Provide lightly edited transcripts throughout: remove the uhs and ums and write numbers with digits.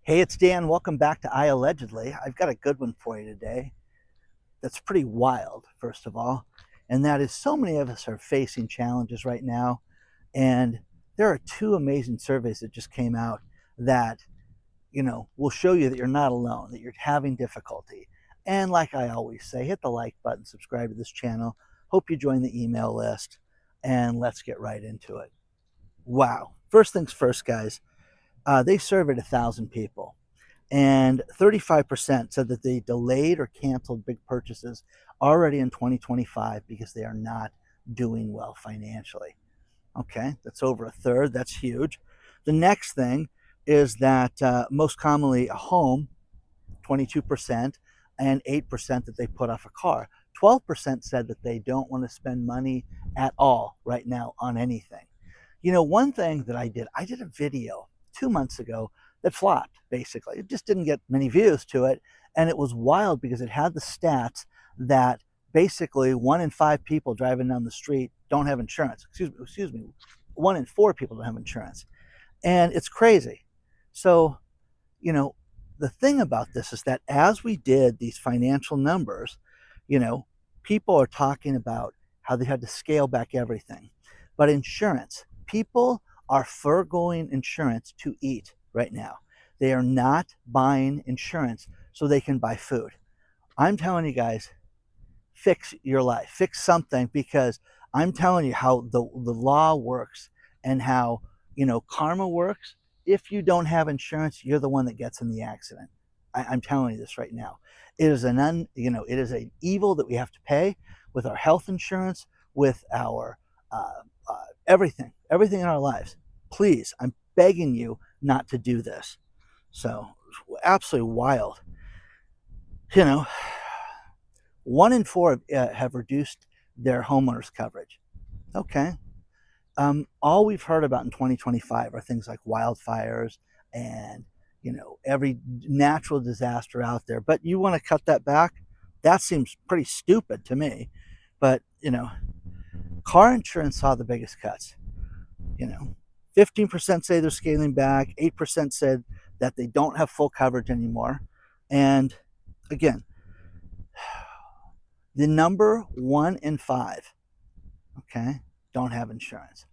Hey, it's Dan. Welcome back to iAllegedly. I've got a good one for you today that's pretty wild, first of all. And that is so many of us are facing challenges right now. And there are two amazing surveys that just came out that, will show you that you're not alone, that you're having difficulty. And like I always say, hit the like button, subscribe to this channel. Hope you join the email list, and let's get right into it. Wow. First things first, guys. They surveyed 1,000 people, and 35% said that they delayed or canceled big purchases already in 2025 because they are not doing well financially. Okay, that's over a third. That's huge. The next thing is that most commonly a home, 22%, and 8% that they put off a car. 12% said that they don't want to spend money at all right now on anything. One thing that I did a video 2 months ago that flopped, basically. It just didn't get many views to it. And it was wild because it had the stats that basically 1 in 5 people driving down the street don't have insurance. Excuse me. 1 in 4 people don't have insurance. And it's crazy. So, the thing about this is that as we did these financial numbers, you know, people are talking about how they had to scale back everything. But insurance, people are foregoing insurance to eat right now. They are not buying insurance so they can buy food. I'm telling you guys, fix your life, fix something, because I'm telling you how the law works and how, karma works. If you don't have insurance, you're the one that gets in the accident. I'm telling you this right now. It is it is an evil that we have to pay with our health insurance, with our everything in our lives. Please, I'm begging you not to do this. So, absolutely wild. You know, 1 in 4 have reduced their homeowners coverage. Okay. All we've heard about in 2025 are things like wildfires and, every natural disaster out there. But you want to cut that back? That seems pretty stupid to me. But, car insurance saw the biggest cuts. 15% say they're scaling back, 8% said that they don't have full coverage anymore. And again, the number 1 in 5, okay, don't have insurance,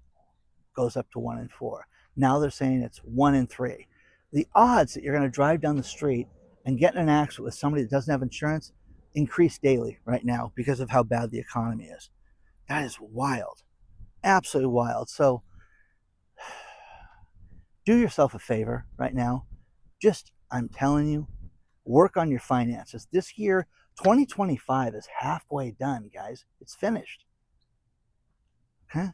goes up to 1 in 4. Now they're saying it's 1 in 3. The odds that you're going to drive down the street and get in an accident with somebody that doesn't have insurance increase daily right now because of how bad the economy is. That is wild, absolutely wild. So do yourself a favor right now. Just, I'm telling you, work on your finances. This year, 2025 is halfway done, guys. It's finished. Okay?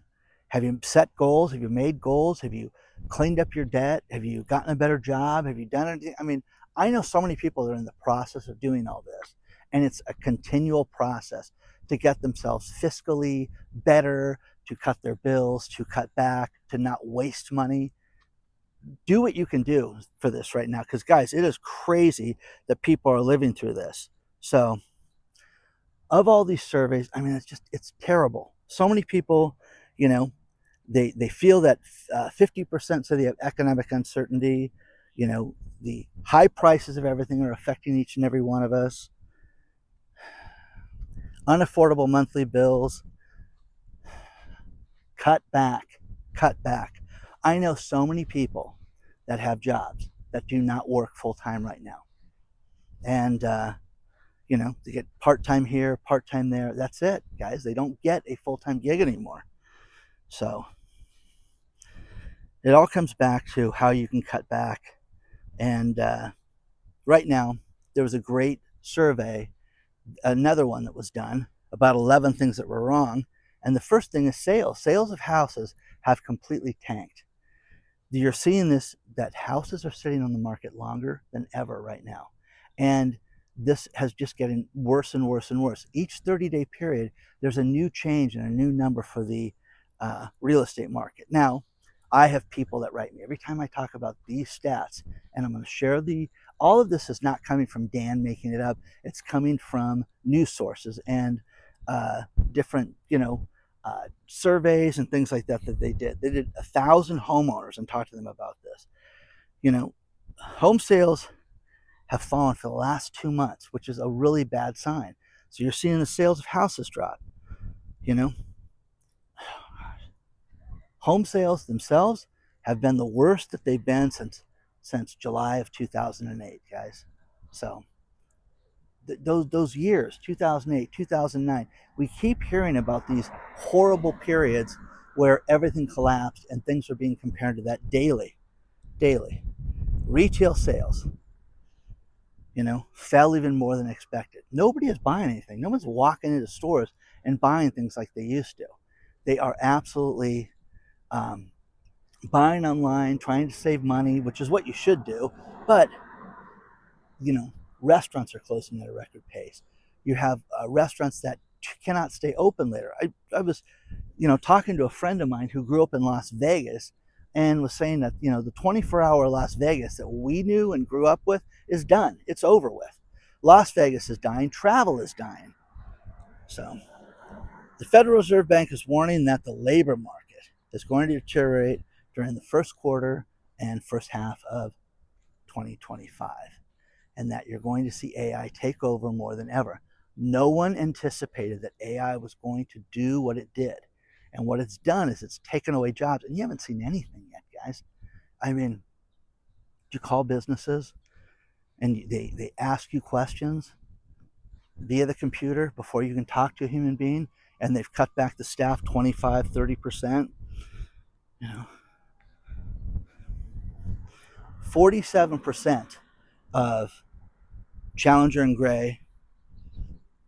Have you set goals? Have you made goals? Have you cleaned up your debt? Have you gotten a better job? Have you done anything? I mean, I know so many people that are in the process of doing all this, and it's a continual process to get themselves fiscally better, to cut their bills, to cut back, to not waste money. Do what you can do for this right now, because guys, it is crazy that people are living through this. So of all these surveys, I mean, it's terrible. So many people, they feel that 50% say they have economic uncertainty. The high prices of everything are affecting each and every one of us. Unaffordable monthly bills. Cut back. I know so many people that have jobs that do not work full time right now. And, they get part time here, part time there. That's it, guys. They don't get a full time gig anymore. So it all comes back to how you can cut back. And right now, there was a great survey, another one that was done about 11 things that were wrong. And the first thing is sales. Sales of houses have completely tanked. You're seeing this, that houses are sitting on the market longer than ever right now. And this has just getting worse and worse and worse. Each 30-day period, there's a new change and a new number for the real estate market. Now, I have people that write me every time I talk about these stats, and I'm going to share all of this is not coming from Dan making it up. It's coming from news sources and different, surveys and things like that they did. They did 1,000 homeowners and talked to them about this. home sales have fallen for the last 2 months, which is a really bad sign. So you're seeing the sales of houses drop. You know, home sales themselves have been the worst that they've been since July of 2008, guys. So those years, 2008, 2009, we keep hearing about these horrible periods where everything collapsed and things are being compared to that daily. Retail sales, fell even more than expected. Nobody is buying anything. No one's walking into stores and buying things like they used to. They are absolutely buying online, trying to save money, which is what you should do. But, restaurants are closing at a record pace. You have restaurants that cannot stay open later. I was, talking to a friend of mine who grew up in Las Vegas and was saying that, the 24-hour Las Vegas that we knew and grew up with is done. It's over with. Las Vegas is dying. Travel is dying. So the Federal Reserve Bank is warning that the labor market is going to deteriorate during the first quarter and first half of 2025, and that you're going to see AI take over more than ever. No one anticipated that AI was going to do what it did. And what it's done is it's taken away jobs. And you haven't seen anything yet, guys. I mean, you call businesses and they ask you questions via the computer before you can talk to a human being, and they've cut back the staff 25, 30%. 47% of Challenger and Gray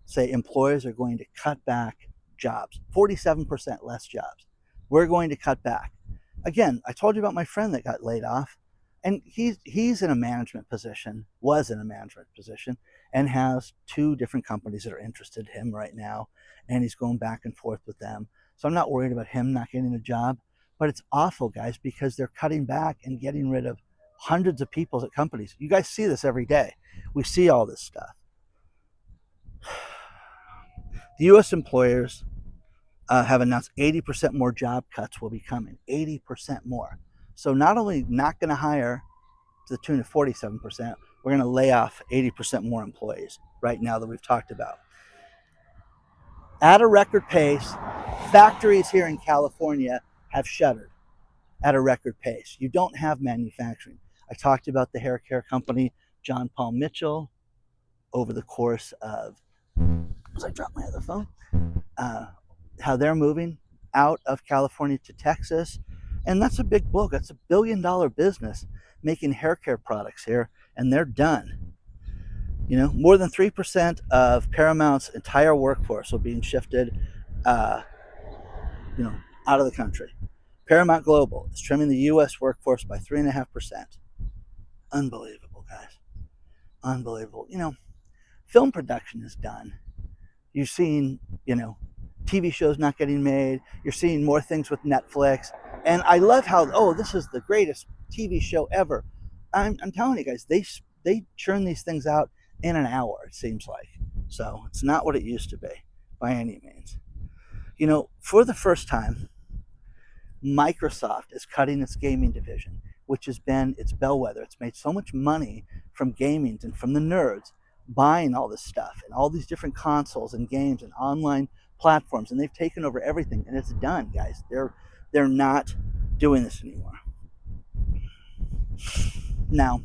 say employers are going to cut back jobs. 47% less jobs. We're going to cut back. Again, I told you about my friend that got laid off, and he's in a management position, was in a management position, and has 2 different companies that are interested in him right now, and he's going back and forth with them. So I'm not worried about him not getting a job, but it's awful, guys, because they're cutting back and getting rid of hundreds of people at companies. You guys see this every day. We see all this stuff. The U.S. employers have announced 80% more job cuts will be coming. 80% more. So not only not going to hire to the tune of 47%, we're going to lay off 80% more employees right now that we've talked about. At a record pace, factories here in California have shuttered at a record pace. You don't have manufacturing. I talked about the hair care company, John Paul Mitchell, over the course of, I dropped my other phone, how they're moving out of California to Texas. And that's a big book. That's $1 billion business making hair care products here, and they're done. More than 3% of Paramount's entire workforce will be shifted, out of the country. Paramount Global is trimming the U.S. workforce by 3.5%. Unbelievable, guys. Unbelievable. Film production is done. You've seen, TV shows not getting made. You're seeing more things with Netflix. And I love how, this is the greatest TV show ever. I'm telling you guys, they churn these things out in an hour, it seems like. So it's not what it used to be by any means. For the first time, Microsoft is cutting its gaming division, which has been its bellwether. It's made so much money from gaming and from the nerds buying all this stuff and all these different consoles and games and online platforms, and they've taken over everything, and it's done, guys. They're not doing this anymore. Now,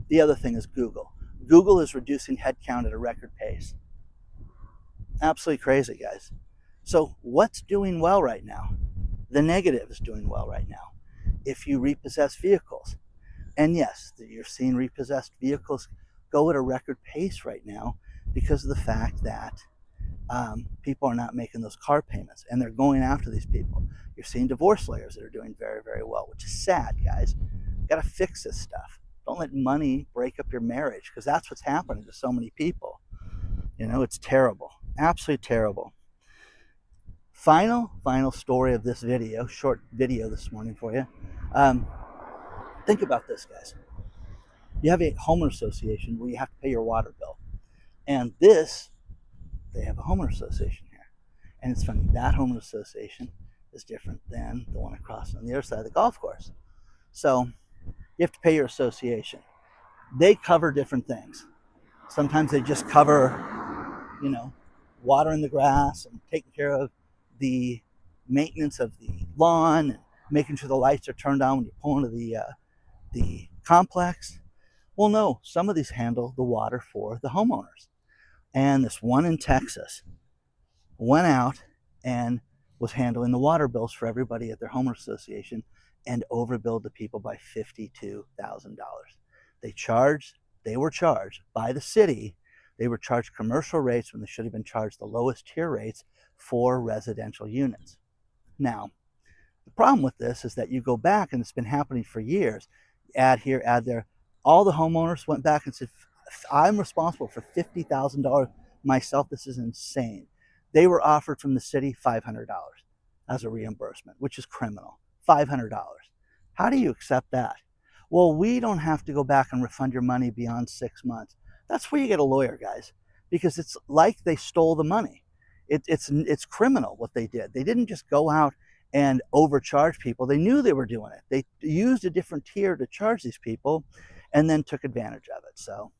the other thing is Google. Google is reducing headcount at a record pace. Absolutely crazy, guys. So what's doing well right now? The negative is doing well right now. If you repossess vehicles, and yes, you're seeing repossessed vehicles go at a record pace right now because of the fact that people are not making those car payments, and they're going after these people. You're seeing divorce lawyers that are doing very, very well, which is sad, guys. You got to fix this stuff. Don't let money break up your marriage, because that's what's happening to so many people. It's terrible. Absolutely terrible. Final story of this video, short video this morning for you. Think about this, guys. You have a homeowner association where you have to pay your water bill. And they have a homeowner association here. And it's funny, that homeowner association is different than the one across on the other side of the golf course. So you have to pay your association. they cover different things. Sometimes they just cover, you know, watering the grass and taking care of the maintenance of the lawn and making sure the lights are turned on when you pull into the complex. Well, no, some of these handle the water for the homeowners. And this one in Texas went out and was handling the water bills for everybody at their homeowners association and overbilled the people by $52,000. They were charged by the city. They were charged commercial rates when they should have been charged the lowest tier rates for residential units. Now, the problem with this is that you go back, and it's been happening for years, add here, add there. All the homeowners went back and said, I'm responsible for $50,000 myself. This is insane. They were offered from the city $500 as a reimbursement, which is criminal. $500. How do you accept that? Well, we don't have to go back and refund your money beyond 6 months. That's where you get a lawyer, guys, because it's like they stole the money. It's criminal what they did. They didn't just go out and overcharge people. They knew they were doing it. They used a different tier to charge these people and then took advantage of it. So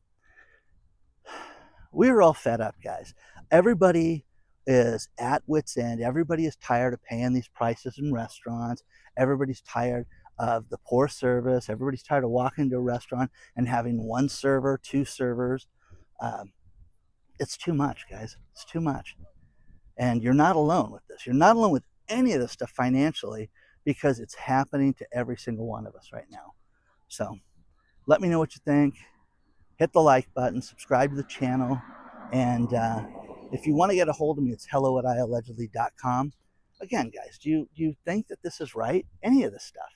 we were all fed up, guys. Everybody is at wit's end. Everybody is tired of paying these prices in restaurants. Everybody's tired of the poor service. Everybody's tired of walking into a restaurant and having one server, two servers. It's too much, guys. It's too much. And you're not alone with this. You're not alone with any of this stuff financially, because it's happening to every single one of us right now. So let me know what you think. Hit the like button, subscribe to the channel, and if you want to get a hold of me, it's hello@iallegedly.com. Again, guys, do you think that this is right? Any of this stuff?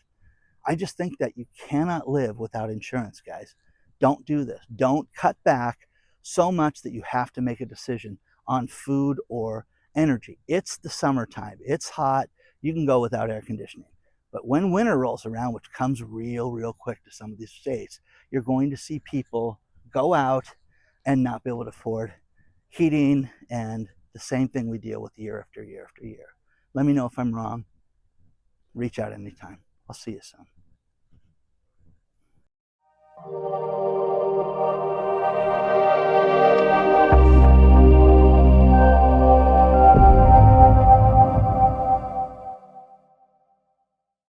I just think that you cannot live without insurance, guys. Don't do this. Don't cut back so much that you have to make a decision on food or energy. It's the summertime. It's hot. You can go without air conditioning. But when winter rolls around, which comes real quick to some of these states, you're going to see people go out and not be able to afford heating, and the same thing we deal with year after year after year. Let me know if I'm wrong. Reach out anytime. I'll see you soon.